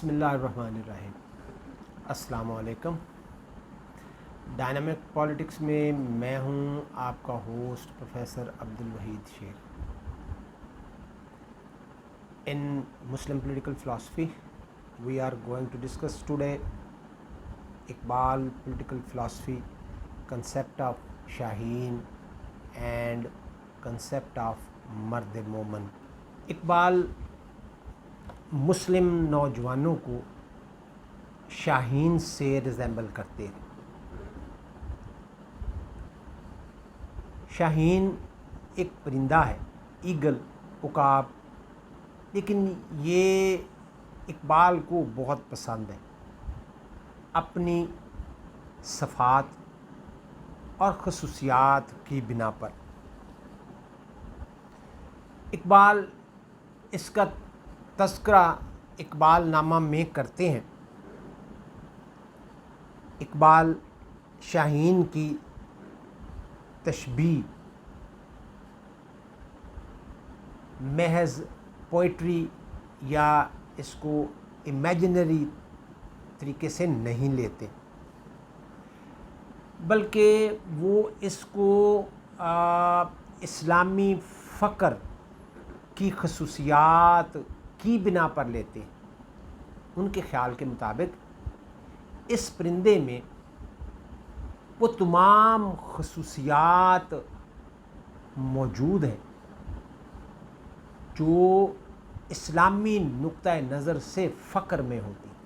بسم اللہ الرحمن الرحیم۔ السلام علیکم۔ ڈائنامک پالیٹکس میں میں ہوں آپ کا host professor Abdul Waheed Sheikh. In Muslim political philosophy, we are going to discuss today Iqbal political philosophy, concept of Shaheen and concept of مرد مومن۔ اقبال مسلم نوجوانوں کو شاہین سے ریزیمبل کرتے ہیں۔ شاہین ایک پرندہ ہے، ایگل، عقاب، لیکن یہ اقبال کو بہت پسند ہے اپنی صفات اور خصوصیات کی بنا پر۔ اقبال اس کا تذکرہ اقبال نامہ میں کرتے ہیں۔ اقبال شاہین کی تشبیہ محض پوئٹری یا اس کو امیجنری طریقے سے نہیں لیتے، بلکہ وہ اس کو اسلامی فقر کی خصوصیات کی بنا پر لیتے ہیں۔ ان کے خیال کے مطابق اس پرندے میں وہ تمام خصوصیات موجود ہیں جو اسلامی نقطہ نظر سے فقر میں ہوتی ہیں۔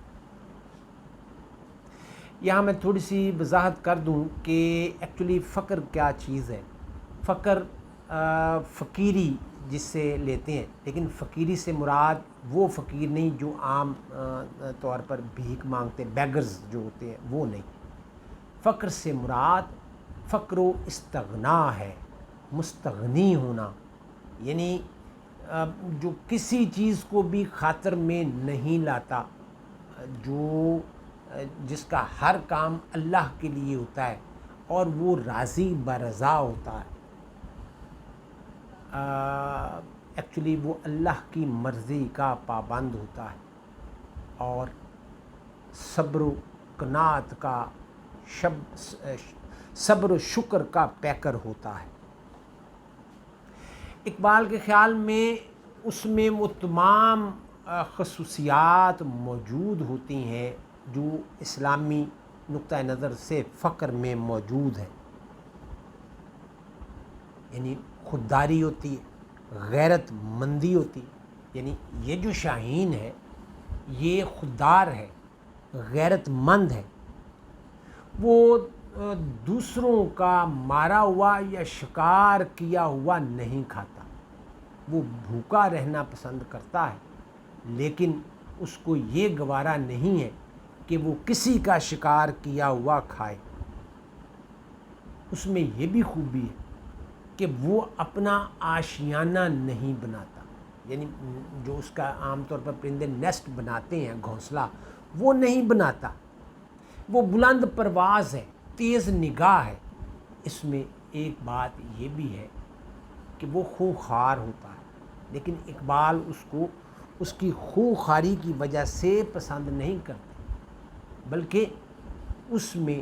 یہاں میں تھوڑی سی وضاحت کر دوں کہ ایکچولی فقر کیا چیز ہے۔ فقر فقیری جس سے لیتے ہیں، لیکن فقیری سے مراد وہ فقیر نہیں جو عام طور پر بھیک مانگتے، بیگرز جو ہوتے ہیں، وہ نہیں۔ فقر سے مراد فقر و استغنا ہے، مستغنی ہونا، یعنی جو کسی چیز کو بھی خاطر میں نہیں لاتا، جس کا ہر کام اللہ کے لیے ہوتا ہے اور وہ راضی برضا ہوتا ہے۔ ایکچولی وہ اللہ کی مرضی کا پابند ہوتا ہے اور صبر و قناعت کا صبر و شکر کا پیکر ہوتا ہے۔ اقبال کے خیال میں اس میں وہ تمام خصوصیات موجود ہوتی ہیں جو اسلامی نقطہ نظر سے فقر میں موجود ہیں، یعنی خودداری ہوتی ہے، غیرت مندی ہوتی ہے، یعنی یہ جو شاہین ہے یہ خوددار ہے، غیرت مند ہے، وہ دوسروں کا مارا ہوا یا شکار کیا ہوا نہیں کھاتا، وہ بھوکا رہنا پسند کرتا ہے، لیکن اس کو یہ گوارا نہیں ہے کہ وہ کسی کا شکار کیا ہوا کھائے۔ اس میں یہ بھی خوبی ہے کہ وہ اپنا آشیانہ نہیں بناتا، یعنی جو اس کا عام طور پر پرندے نیسٹ بناتے ہیں، گھونسلہ، وہ نہیں بناتا۔ وہ بلند پرواز ہے، تیز نگاہ ہے۔ اس میں ایک بات یہ بھی ہے کہ وہ خونخوار ہوتا ہے، لیکن اقبال اس کو اس کی خونخواری کی وجہ سے پسند نہیں کرتے، بلکہ اس میں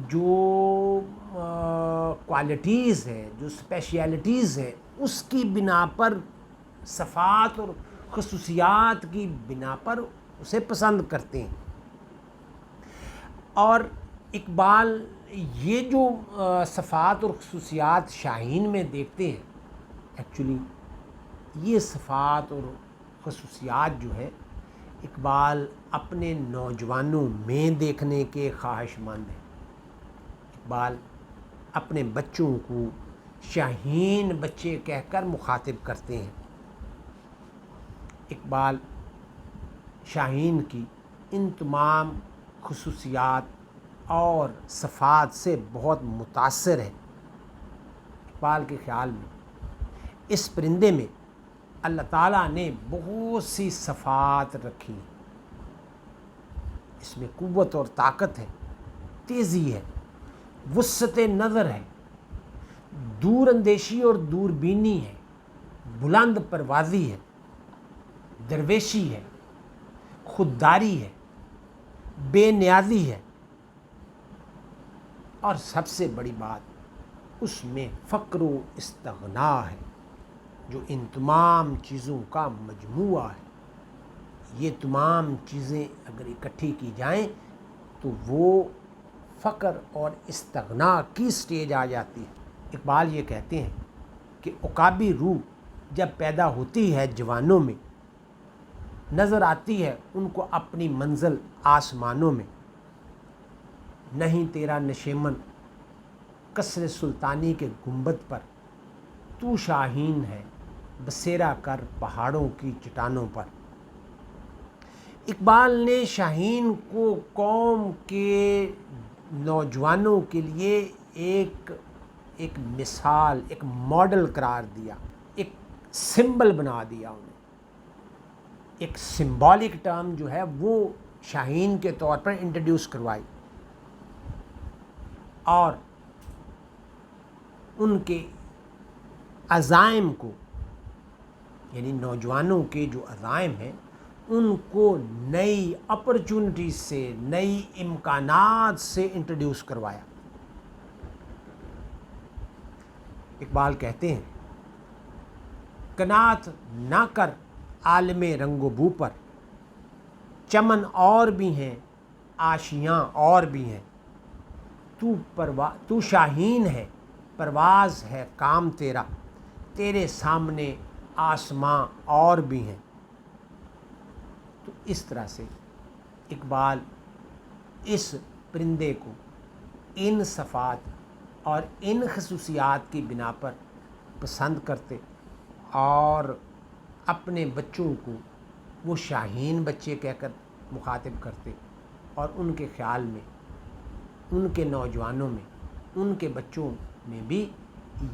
جو کوالٹیز ہیں، جو اسپیشیلٹیز ہیں، اس کی بنا پر، صفات اور خصوصیات کی بنا پر اسے پسند کرتے ہیں۔ اور اقبال یہ جو صفات اور خصوصیات شاہین میں دیکھتے ہیں، ایکچولی یہ صفات اور خصوصیات جو ہے اقبال اپنے نوجوانوں میں دیکھنے کے خواہش مند ہیں۔ اقبال اپنے بچوں کو شاہین بچے کہہ کر مخاطب کرتے ہیں۔ اقبال شاہین کی ان تمام خصوصیات اور صفات سے بہت متاثر ہے۔ اقبال کے خیال میں اس پرندے میں اللہ تعالیٰ نے بہت سی صفات رکھی ہیں۔ اس میں قوت اور طاقت ہے، تیزی ہے، وسعت نظر ہے، دور اندیشی اور دوربینی ہے، بلند پروازی ہے، درویشی ہے، خودداری ہے، بے نیازی ہے، اور سب سے بڑی بات اس میں فقر و استغنا ہے، جو ان تمام چیزوں کا مجموعہ ہے۔ یہ تمام چیزیں اگر اکٹھی کی جائیں تو وہ فقر اور استغنا کی سٹیج آ جاتی ہے۔ اقبال یہ کہتے ہیں کہ عقابی روح جب پیدا ہوتی ہے جوانوں میں، نظر آتی ہے ان کو اپنی منزل آسمانوں میں، نہیں تیرا نشیمن قصر سلطانی کے گنبد پر، تو شاہین ہے بسیرا کر پہاڑوں کی چٹانوں پر۔ اقبال نے شاہین کو قوم کے نوجوانوں کے لیے ایک مثال، ایک ماڈل قرار دیا، ایک سمبل بنا دیا انہیں، ایک سمبولک ٹرم جو ہے وہ شاہین کے طور پر انٹروڈیوس کروائی، اور ان کے عزائم کو، یعنی نوجوانوں کے جو عزائم ہیں ان کو نئی اپرچونٹیز سے، نئی امکانات سے انٹروڈیوس کروایا۔ اقبال کہتے ہیں قناعت نہ کر عالم رنگ و بو پر، چمن اور بھی ہیں آشیاں اور بھی ہیں، تو شاہین ہے پرواز ہے کام تیرا، تیرے سامنے آسماں اور بھی ہیں۔ تو اس طرح سے اقبال اس پرندے کو ان صفات اور ان خصوصیات کی بنا پر پسند کرتے، اور اپنے بچوں کو وہ شاہین بچے کہہ کر مخاطب کرتے، اور ان کے خیال میں ان کے نوجوانوں میں، ان کے بچوں میں بھی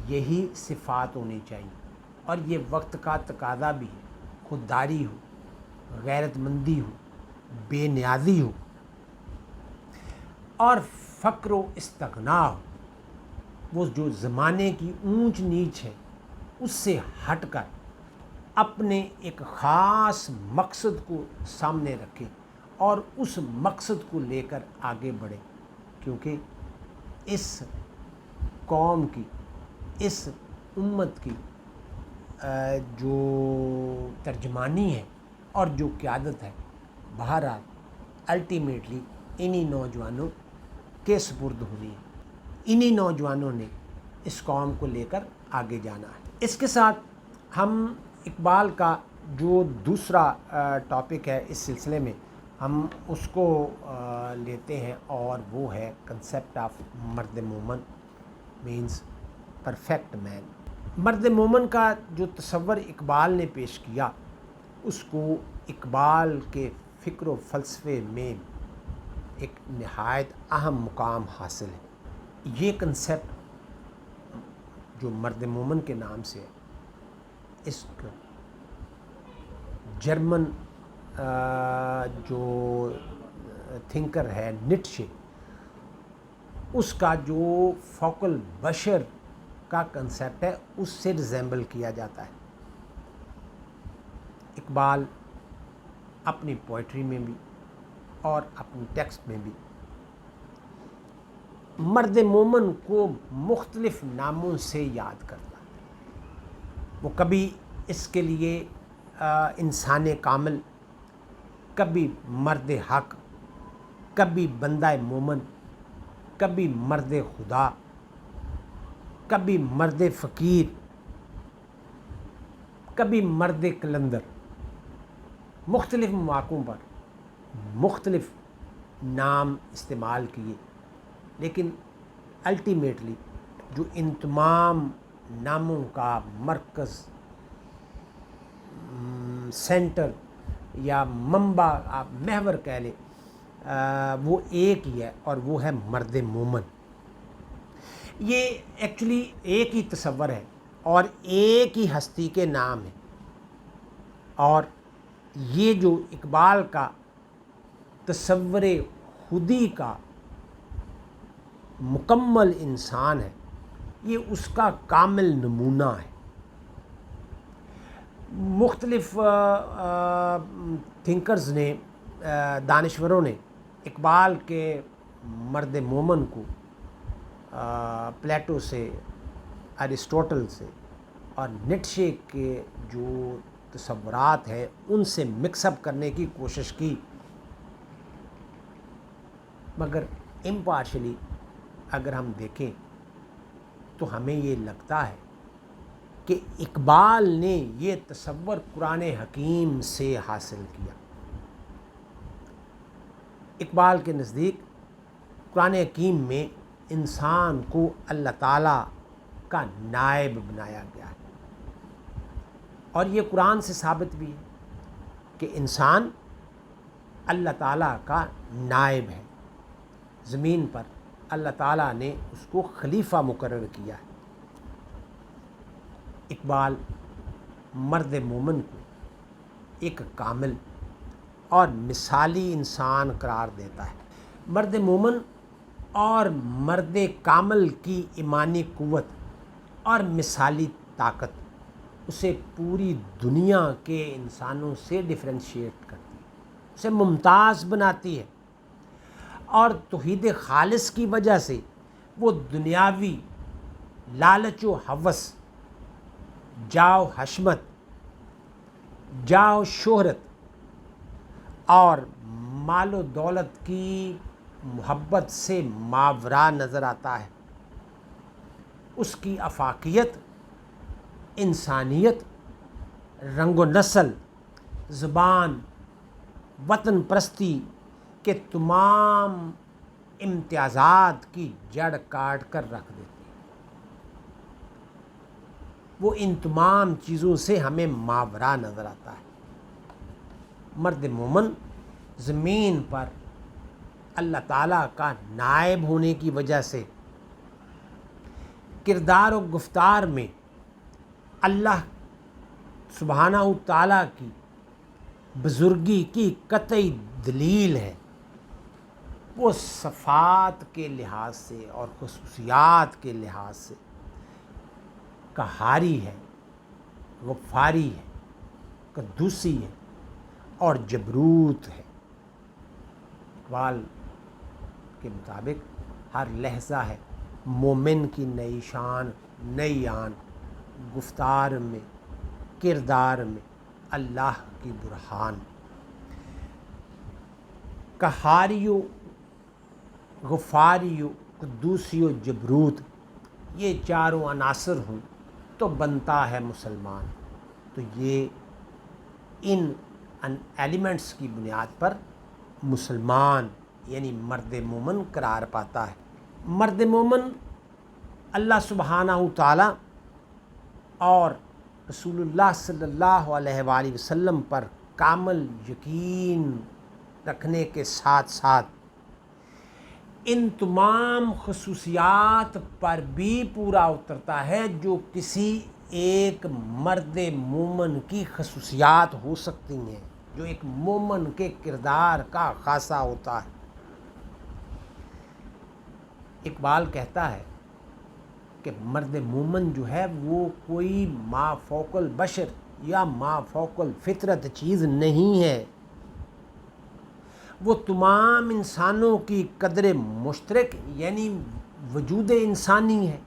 یہی صفات ہونی چاہیے، اور یہ وقت کا تقاضا بھی ہے۔ خودداری ہو، غیرت مندی ہو، بے نیازی ہو، اور فقر و استغنا ہو۔ وہ جو زمانے کی اونچ نیچ ہے اس سے ہٹ کر اپنے ایک خاص مقصد کو سامنے رکھے اور اس مقصد کو لے کر آگے بڑھے، کیونکہ اس قوم کی، اس امت کی جو ترجمانی ہے اور جو قیادت ہے، بہرحال الٹیمیٹلی انہی نوجوانوں کے سپرد ہونی ہے۔ انہی نوجوانوں نے اس قوم کو لے کر آگے جانا ہے۔ اس کے ساتھ ہم اقبال کا جو دوسرا ٹاپک ہے اس سلسلے میں، ہم اس کو لیتے ہیں، اور وہ ہے کنسیپٹ آف مرد مومن، مینز پرفیکٹ مین۔ مرد مومن کا جو تصور اقبال نے پیش کیا، اس کو اقبال کے فکر و فلسفے میں ایک نہایت اہم مقام حاصل ہے۔ یہ کنسیپٹ جو مرد مومن کے نام سے ہے، اس کا جرمن جو تھنکر ہے نیٹشے، اس کا جو فوق البشر کا کنسیپٹ ہے اس سے ریزیمبل کیا جاتا ہے۔ اقبال اپنی پوئٹری میں بھی اور اپنی ٹیکسٹ میں بھی مرد مومن کو مختلف ناموں سے یاد کرتا ہے۔ وہ کبھی اس کے لیے انسان کامل، کبھی مرد حق، کبھی بندہ مومن، کبھی مرد خدا، کبھی مرد فقیر، کبھی مرد کلندر، مختلف مواقعوں پر مختلف نام استعمال کیے، لیکن الٹیمیٹلی جو ان تمام ناموں کا مرکز، سینٹر یا منبع، آپ محور کہہ لیں، وہ ایک ہی ہے، اور وہ ہے مرد مومن۔ یہ ایکچولی ایک ہی تصور ہے اور ایک ہی ہستی کے نام ہے، اور یہ جو اقبال کا تصور خودی کا مکمل انسان ہے، یہ اس کا کامل نمونہ ہے۔ مختلف تھنکرز نے دانشوروں نے اقبال کے مرد مومن کو پلیٹو سے، ارسطوٹل سے اور نیٹشے کے جو تصورات ہیں ان سے مکس اپ کرنے کی کوشش کی، مگر امپارشلی اگر ہم دیکھیں تو ہمیں یہ لگتا ہے کہ اقبال نے یہ تصور قرآن حکیم سے حاصل کیا۔ اقبال کے نزدیک قرآن حکیم میں انسان کو اللہ تعالیٰ کا نائب بنایا گیا ہے، اور یہ قرآن سے ثابت بھی ہے کہ انسان اللہ تعالیٰ کا نائب ہے، زمین پر اللہ تعالیٰ نے اس کو خلیفہ مقرر کیا ہے۔ اقبال مرد مومن کو ایک کامل اور مثالی انسان قرار دیتا ہے۔ مرد مومن اور مرد کامل کی ایمانی قوت اور مثالی طاقت اسے پوری دنیا کے انسانوں سے ڈفرینشیٹ کرتی ہے، اسے ممتاز بناتی ہے، اور توحید خالص کی وجہ سے وہ دنیاوی لالچ و ہوس، جاؤ حشمت، جاؤ شہرت اور مال و دولت کی محبت سے ماورا نظر آتا ہے۔ اس کی آفاقیت، انسانیت، رنگ و نسل، زبان، وطن پرستی کے تمام امتیازات کی جڑ کاٹ کر رکھ دیتی ہے۔ وہ ان تمام چیزوں سے ہمیں ماورا نظر آتا ہے۔ مرد مومن زمین پر اللہ تعالیٰ کا نائب ہونے کی وجہ سے کردار و گفتار میں اللہ سبحانہ و تعالیٰ کی بزرگی کی قطعی دلیل ہے۔ وہ صفات کے لحاظ سے اور خصوصیات کے لحاظ سے قہاری ہے، غفاری ہے، قدوسی ہے اور جبروت ہے۔ اقبال کے مطابق ہر لحظہ ہے مومن کی نئی شان، نئی آن، گفتار میں، کردار میں اللہ کی برہان۔ قہاری و غفاری و قدوسی و جبروت، یہ چاروں عناصر ہوں تو بنتا ہے مسلمان۔ تو یہ ان ایلیمنٹس کی بنیاد پر مسلمان یعنی مرد مومن قرار پاتا ہے۔ مرد مومن اللہ سبحانہ و تعالیٰ اور رسول اللہ صلی اللہ علیہ وآلہ وسلم پر کامل یقین رکھنے کے ساتھ ساتھ ان تمام خصوصیات پر بھی پورا اترتا ہے جو کسی ایک مرد مومن کی خصوصیات ہو سکتی ہیں، جو ایک مومن کے کردار کا خاصہ ہوتا ہے۔ اقبال کہتا ہے کہ مرد مومن جو ہے وہ کوئی ما فوق البشر یا ما فوق الفطرت چیز نہیں ہے، وہ تمام انسانوں کی قدر مشترک یعنی وجود انسانی ہے،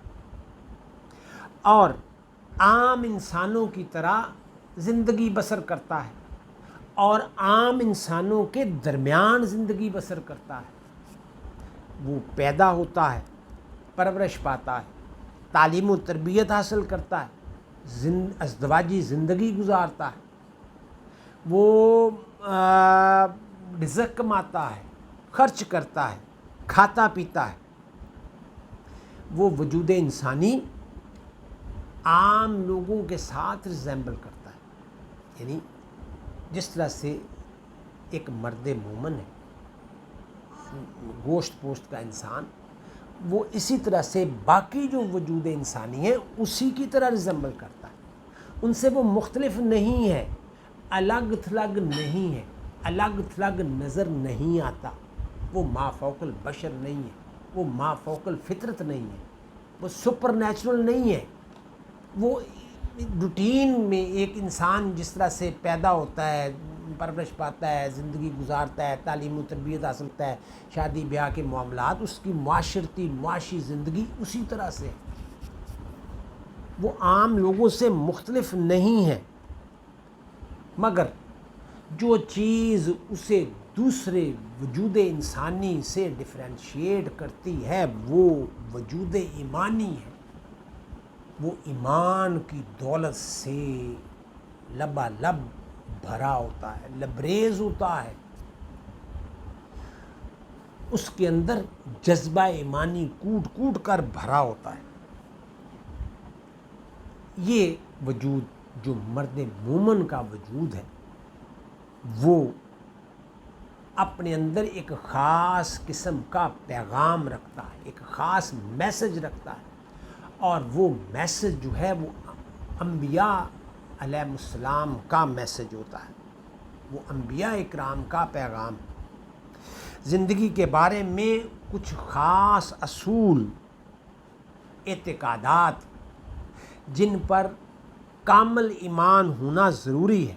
اور عام انسانوں کی طرح زندگی بسر کرتا ہے، اور عام انسانوں کے درمیان زندگی بسر کرتا ہے۔ وہ پیدا ہوتا ہے، پرورش پاتا ہے، تعلیم و تربیت حاصل کرتا ہے، ازدواجی زندگی گزارتا ہے، وہ رزق کماتا ہے، خرچ کرتا ہے، کھاتا پیتا ہے۔ وہ وجود انسانی عام لوگوں کے ساتھ ریزیمبل کرتا ہے، یعنی جس طرح سے ایک مرد مومن ہے، گوشت پوشت کا انسان، وہ اسی طرح سے باقی جو وجود انسانی ہے اسی کی طرح ریزیمبل کرتا ہے۔ ان سے وہ مختلف نہیں ہے، الگ تھلگ نہیں ہے، الگ تھلگ نظر نہیں آتا۔ وہ ما فوق البشر نہیں ہے، وہ ما فوق الفطرت نہیں ہے، وہ سپر نیچرل نہیں ہے۔ وہ روٹین میں ایک انسان جس طرح سے پیدا ہوتا ہے، پرورش پاتا ہے، زندگی گزارتا ہے، تعلیم و تربیت حاصل کرتا ہے، شادی بیاہ کے معاملات، اس کی معاشی زندگی اسی طرح سے ہے۔ وہ عام لوگوں سے مختلف نہیں ہے، مگر جو چیز اسے دوسرے وجود انسانی سے ڈفرینشیٹ کرتی ہے وہ وجود ایمانی ہے۔ وہ ایمان کی دولت سے لبالب بھرا ہوتا ہے، لبریز ہوتا ہے، اس کے اندر جذبہ ایمانی کوٹ کوٹ کر بھرا ہوتا ہے۔ یہ وجود جو مرد مومن کا وجود ہے وہ اپنے اندر ایک خاص قسم کا پیغام رکھتا ہے، ایک خاص میسج رکھتا ہے، اور وہ میسج جو ہے وہ انبیاء علیہ السلام کا میسج ہوتا ہے، وہ انبیاء اکرام کا پیغام ہے۔ زندگی کے بارے میں کچھ خاص اصول، اعتقادات جن پر کامل ایمان ہونا ضروری ہے،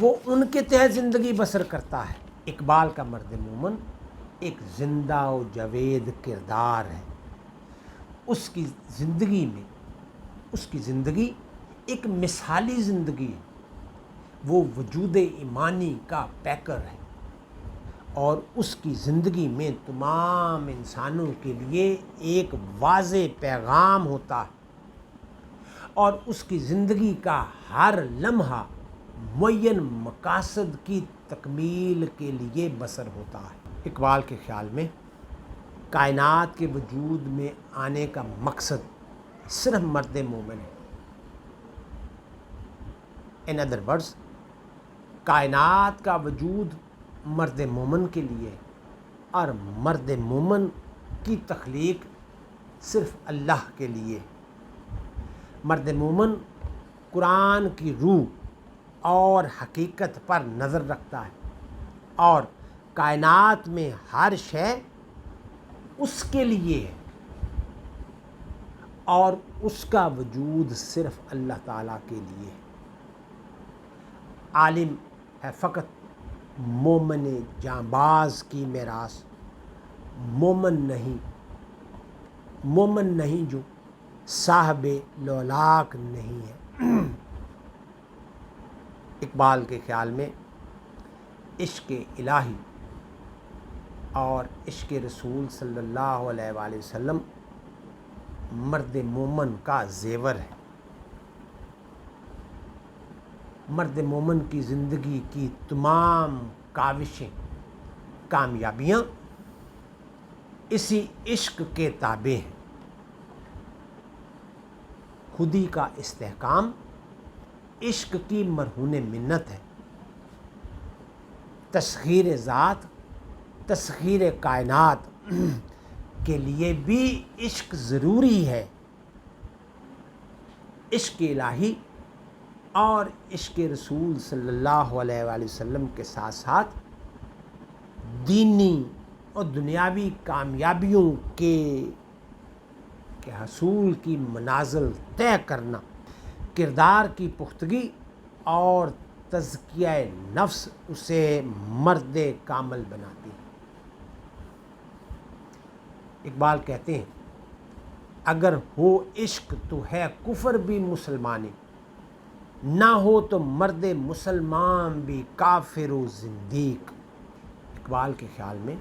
وہ ان کے تحت زندگی بسر کرتا ہے۔ اقبال کا مرد مومن ایک زندہ و جاوید کردار ہے۔ اس کی زندگی ایک مثالی زندگی ہے، وہ وجود ایمانی کا پیکر ہے، اور اس کی زندگی میں تمام انسانوں کے لیے ایک واضح پیغام ہوتا ہے، اور اس کی زندگی کا ہر لمحہ معین مقاصد کی تکمیل کے لیے بسر ہوتا ہے۔ اقبال کے خیال میں کائنات کے وجود میں آنے کا مقصد صرف مرد مومن ہے۔ ان ادر ورڈز، کائنات کا وجود مرد مومن کے لیے، اور مرد مومن کی تخلیق صرف اللہ کے لیے۔ مرد مومن قرآن کی روح اور حقیقت پر نظر رکھتا ہے، اور کائنات میں ہر شے اس کے لیے ہے، اور اس کا وجود صرف اللہ تعالیٰ کے لیے ہے۔ عالم ہے فقط مومن جانباز کی میراث، مومن نہیں جو صاحب لولاک نہیں ہے۔ اقبال کے خیال میں عشق الہی اور عشق رسول صلی اللہ علیہ وآلہ وسلم مرد مومن کا زیور ہے۔ مرد مومن کی زندگی کی تمام کاوشیں، کامیابیاں اسی عشق کے تابع ہیں۔ خودی کا استحکام عشق کی مرہون منت ہے۔ تسخیر ذات، تسخیر کائنات کے لیے بھی عشق ضروری ہے۔ عشق الہی اور عشق رسول صلی اللہ علیہ وآلہ وسلم کے ساتھ ساتھ دینی اور دنیاوی کامیابیوں کے حصول کی منازل طے کرنا، کردار کی پختگی اور تزکیہ نفس اسے مرد کامل بناتی ہے۔ اقبال کہتے ہیں، اگر ہو عشق تو ہے کفر بھی مسلمانی، نہ ہو تو مرد مسلمان بھی کافر و زندیق۔ اقبال کے خیال میں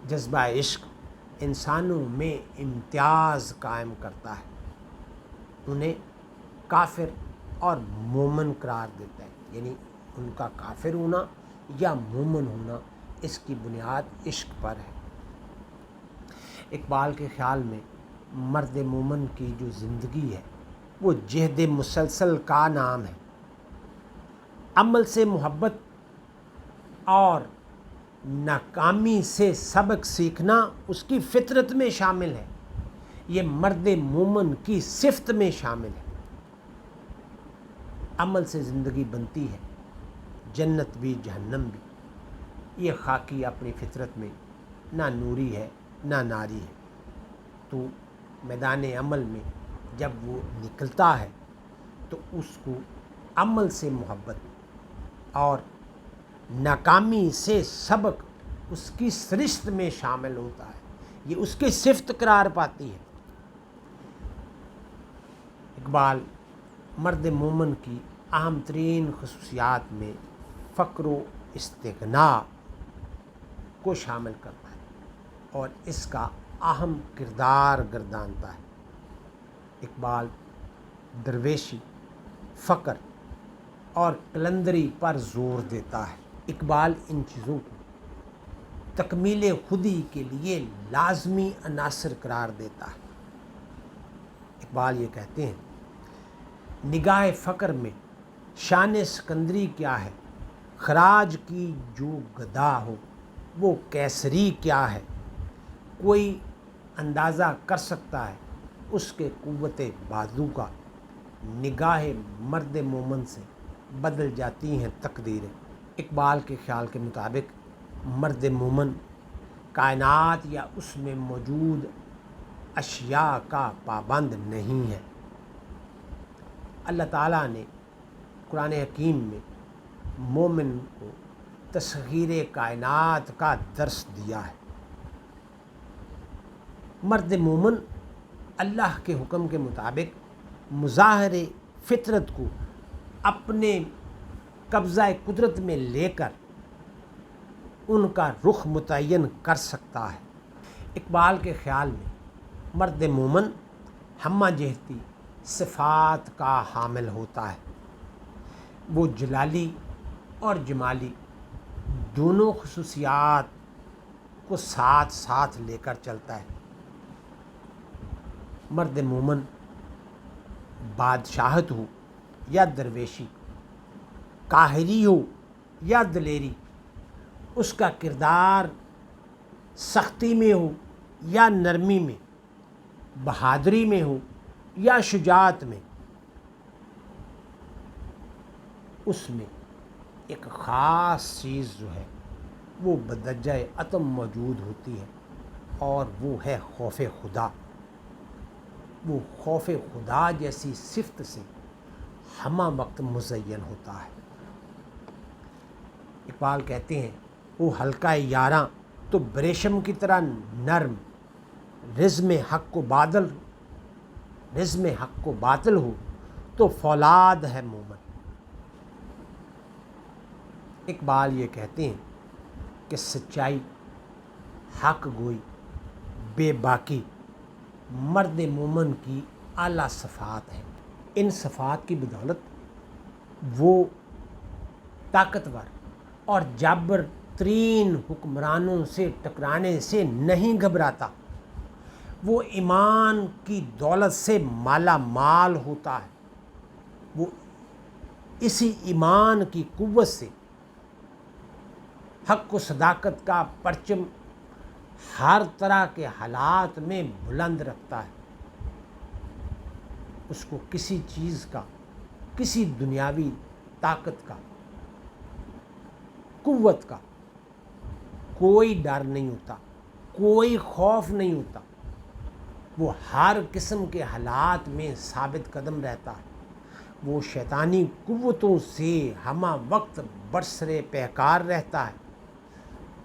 جذبہ عشق انسانوں میں امتیاز قائم کرتا ہے، انہیں کافر اور مومن قرار دیتا ہے، یعنی ان کا کافر ہونا یا مومن ہونا اس کی بنیاد عشق پر ہے۔ اقبال کے خیال میں مرد مومن کی جو زندگی ہے وہ جہد مسلسل کا نام ہے۔ عمل سے محبت اور ناکامی سے سبق سیکھنا اس کی فطرت میں شامل ہے، یہ مرد مومن کی صفت میں شامل ہے۔ عمل سے زندگی بنتی ہے، جنت بھی جہنم بھی۔ یہ خاکی اپنی فطرت میں نہ نوری ہے نہ ناری ہے، تو میدان عمل میں جب وہ نکلتا ہے تو اس کو عمل سے محبت اور ناکامی سے سبق اس کی سرشت میں شامل ہوتا ہے، یہ اس کی صفت قرار پاتی ہے۔ اقبال مرد مومن کی اہم ترین خصوصیات میں فقر و استغنا کو شامل کرتا ہے اور اس کا اہم کردار گردانتا ہے۔ اقبال درویشی، فقر اور قلندری پر زور دیتا ہے۔ اقبال ان چیزوں کو تکمیل خودی کے لیے لازمی عناصر قرار دیتا ہے۔ اقبال یہ کہتے ہیں، نگاہ فقر میں شان سکندری کیا ہے، خراج کی جو گدا ہو وہ کیسری کیا ہے، کوئی اندازہ کر سکتا ہے اس کے قوت بازو کا، نگاہ مرد مومن سے بدل جاتی ہیں تقدیریں۔ اقبال کے خیال کے مطابق مرد مومن کائنات یا اس میں موجود اشیاء کا پابند نہیں ہے۔ اللہ تعالیٰ نے قرآن حکیم میں مومن کو تسخیر کائنات کا درس دیا ہے۔ مرد مومن اللہ کے حکم کے مطابق مظاہر فطرت کو اپنے قبضہ قدرت میں لے کر ان کا رخ متعین کر سکتا ہے۔ اقبال کے خیال میں مرد مومن ہمہ جہتی صفات کا حامل ہوتا ہے، وہ جلالی اور جمالی دونوں خصوصیات کو ساتھ ساتھ لے کر چلتا ہے۔ مرد مومن بادشاہت ہو یا درویشی، قاہری ہو یا دلیری، اس کا کردار سختی میں ہو یا نرمی میں، بہادری میں ہو یا شجاعت میں، اس میں ایک خاص چیز جو ہے وہ بدرجہ عدم موجود ہوتی ہے اور وہ ہے خوف خدا۔ وہ خوف خدا جیسی صفت سے ہمہ وقت مزین ہوتا ہے۔ اقبال کہتے ہیں، وہ حلقہ یاراں تو بریشم کی طرح نرم، رزم حق کو باطل ہو تو فولاد ہے مومن۔ اقبال یہ کہتے ہیں کہ سچائی، حق گوئی، بے باکی مرد مومن کی اعلیٰ صفات ہیں۔ ان صفات کی بدولت وہ طاقتور اور جابر ترین حکمرانوں سے ٹکرانے سے نہیں گھبراتا، وہ ایمان کی دولت سے مالا مال ہوتا ہے، وہ اسی ایمان کی قوت سے حق و صداقت کا پرچم ہر طرح کے حالات میں بلند رکھتا ہے۔ اس کو کسی چیز کا، کسی دنیاوی طاقت کا، قوت کا کوئی ڈر نہیں ہوتا، کوئی خوف نہیں ہوتا، وہ ہر قسم کے حالات میں ثابت قدم رہتا ہے۔ وہ شیطانی قوتوں سے ہمہ وقت برسر پیکار رہتا ہے،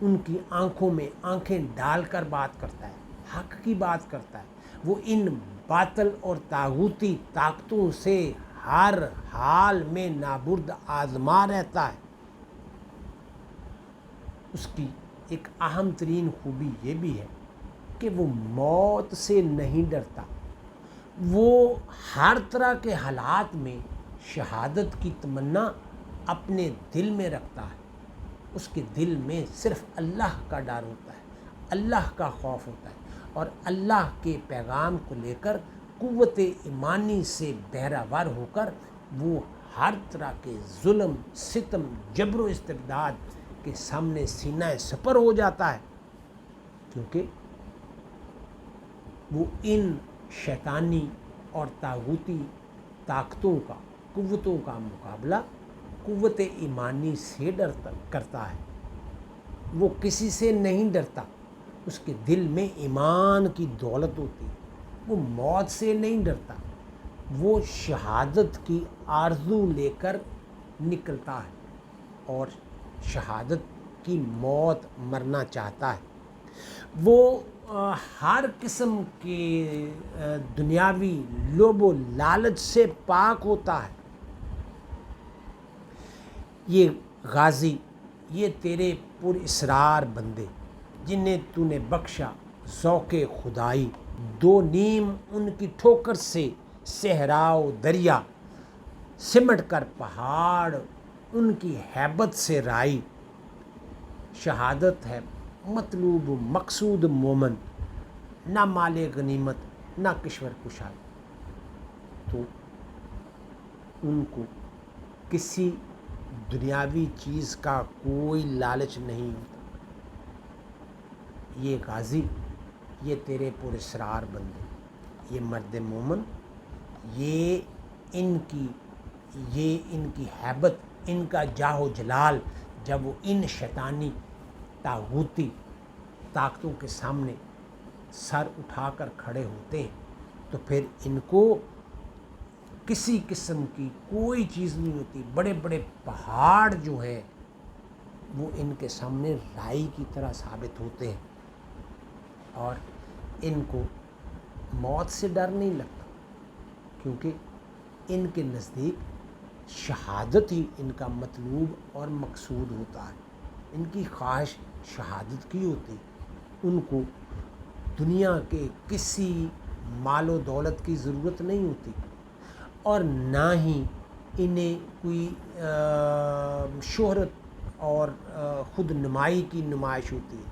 ان کی آنکھوں میں آنکھیں ڈال کر بات کرتا ہے، حق کی بات کرتا ہے۔ وہ ان باطل اور طاغوتی طاقتوں سے ہر حال میں نابرد آزما رہتا ہے۔ اس کی ایک اہم ترین خوبی یہ بھی ہے کہ وہ موت سے نہیں ڈرتا، وہ ہر طرح کے حالات میں شہادت کی تمنا اپنے دل میں رکھتا ہے۔ اس کے دل میں صرف اللہ کا ڈر ہوتا ہے، اللہ کا خوف ہوتا ہے، اور اللہ کے پیغام کو لے کر قوت ایمانی سے بہرہور ہو کر وہ ہر طرح کے ظلم، ستم، جبر و استبداد کے سامنے سینہ سپر ہو جاتا ہے، کیونکہ وہ ان شیطانی اور طاغوتی طاقتوں کا، قوتوں کا مقابلہ قوت ایمانی سے کرتا ہے۔ وہ کسی سے نہیں ڈرتا، اس کے دل میں ایمان کی دولت ہوتی ہے، وہ موت سے نہیں ڈرتا، وہ شہادت کی آرزو لے کر نکلتا ہے، اور شہادت کی موت مرنا چاہتا ہے، وہ ہر قسم کے دنیاوی لوب و لالچ سے پاک ہوتا ہے۔ یہ غازی، یہ تیرے پر اسرار بندے جنہیں تو نے بخشا ذوق خدائی، دو نیم ان کی ٹھوکر سے صحرا و دریا، سمٹ کر پہاڑ ان کی ہیبت سے رائی۔ شہادت ہے مطلوب مقصود مومن، نہ مال غنیمت نہ کشور کشائی۔ تو ان کو کسی دنیاوی چیز کا کوئی لالچ نہیں ہوتا۔ یہ غازی، یہ تیرے پر اسرار بندے، یہ مرد مومن، یہ ان کی ہیبت، ان کا جاہ و جلال، جب وہ ان شیطانی طاغوتی طاقتوں کے سامنے سر اٹھا کر کھڑے ہوتے ہیں تو پھر ان کو کسی قسم کی کوئی چیز نہیں ہوتی۔ بڑے بڑے پہاڑ جو ہیں وہ ان کے سامنے رائی کی طرح ثابت ہوتے ہیں، اور ان کو موت سے ڈر نہیں لگتا، کیونکہ ان کے نزدیک شہادت ہی ان کا مطلوب اور مقصود ہوتا ہے۔ ان کی خواہش شہادت کی ہوتی، ان کو دنیا کے کسی مال و دولت کی ضرورت نہیں ہوتی، اور نہ ہی انہیں کوئی شہرت اور خود نمائی کی نمائش ہوتی ہے۔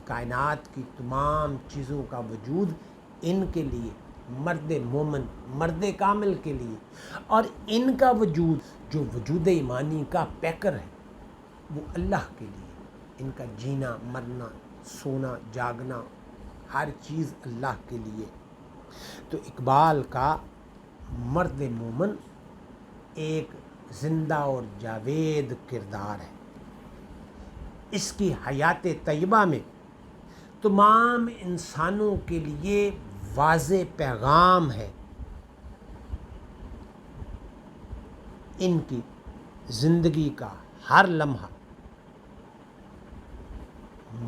کائنات کی تمام چیزوں کا وجود ان کے لیے، مرد مومن، مرد کامل کے لیے، اور ان کا وجود جو وجود ایمانی کا پیکر ہے وہ اللہ کے لیے۔ ان کا جینا، مرنا، سونا، جاگنا، ہر چیز اللہ کے لیے۔ تو اقبال کا مرد مومن ایک زندہ اور جاوید کردار ہے۔ اس کی حیات طیبہ میں تمام انسانوں کے لیے واضح پیغام ہے۔ ان کی زندگی کا ہر لمحہ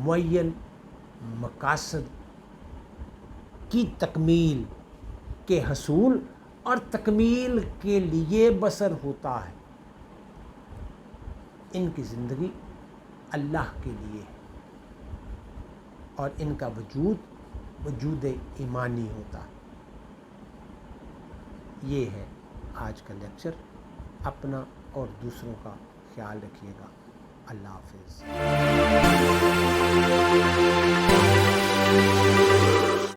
معین مقاصد کی تکمیل کے حصول اور تکمیل کے لیے بسر ہوتا ہے۔ ان کی زندگی اللہ کے لیے ہے، اور ان کا وجود ایمانی ہوتا ہے۔ یہ ہے آج کا لیکچر۔ اپنا اور دوسروں کا خیال رکھیے گا۔ اللہ حافظ۔